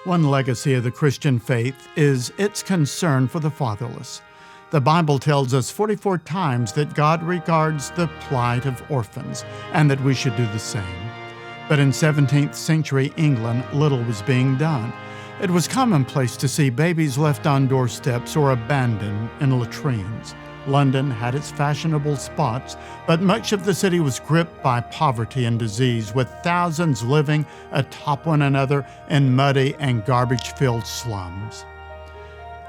One legacy of the Christian faith is its concern for the fatherless. The Bible tells us 44 times that God regards the plight of orphans and that we should do the same. But in 17th century England, little was being done. It was commonplace to see babies left on doorsteps or abandoned in latrines. London had its fashionable spots, but much of the city was gripped by poverty and disease, with thousands living atop one another in muddy and garbage-filled slums.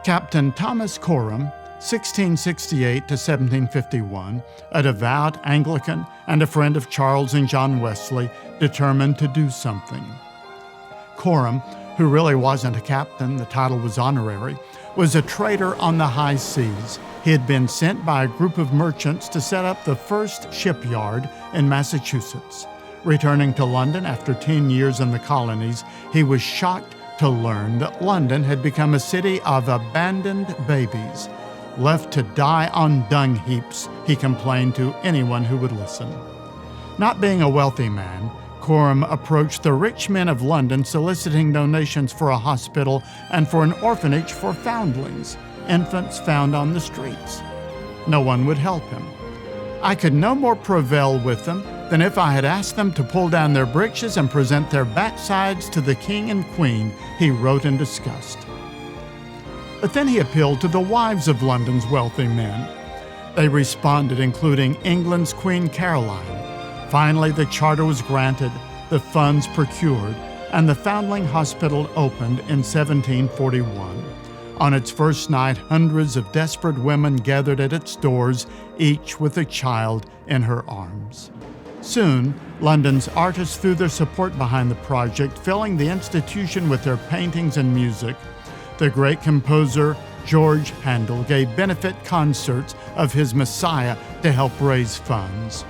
Captain Thomas Coram, 1668 to 1751, a devout Anglican and a friend of Charles and John Wesley, determined to do something. Coram, who really wasn't a captain, the title was honorary, was a trader on the high seas. He had been sent by a group of merchants to set up the first shipyard in Massachusetts. Returning to London after 10 years in the colonies, he was shocked to learn that London had become a city of abandoned babies, left to die on dung heaps, he complained to anyone who would listen. Not being a wealthy man, Coram approached the rich men of London soliciting donations for a hospital and for an orphanage for foundlings, infants found on the streets. No one would help him. I could no more prevail with them than if I had asked them to pull down their breeches and present their backsides to the king and queen, he wrote in disgust. But then he appealed to the wives of London's wealthy men. They responded, including England's Queen Caroline. Finally, the charter was granted, the funds procured, and the Foundling Hospital opened in 1741. On its first night, hundreds of desperate women gathered at its doors, each with a child in her arms. Soon, London's artists threw their support behind the project, filling the institution with their paintings and music. The great composer George Handel gave benefit concerts of his Messiah to help raise funds.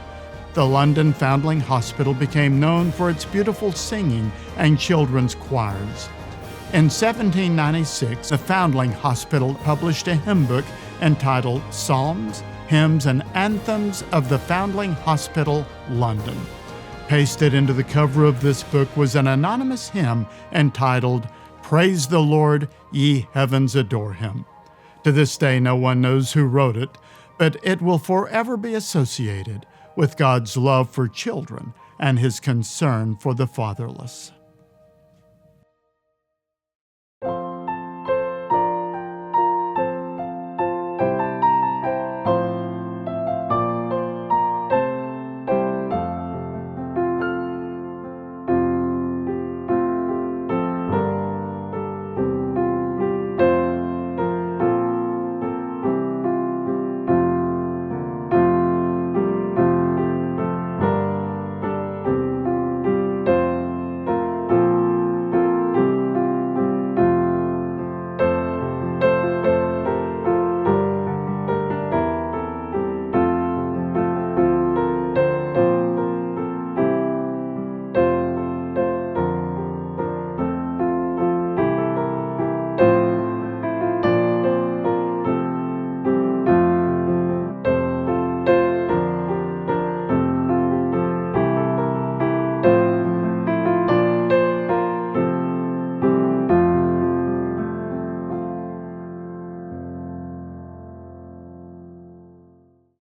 The London Foundling Hospital became known for its beautiful singing and children's choirs. In 1796, the Foundling Hospital published a hymn book entitled Psalms, Hymns, and Anthems of the Foundling Hospital, London. Pasted into the cover of this book was an anonymous hymn entitled Praise the Lord, ye heavens adore him. To this day, no one knows who wrote it, but it will forever be associated with God's love for children and his concern for the fatherless.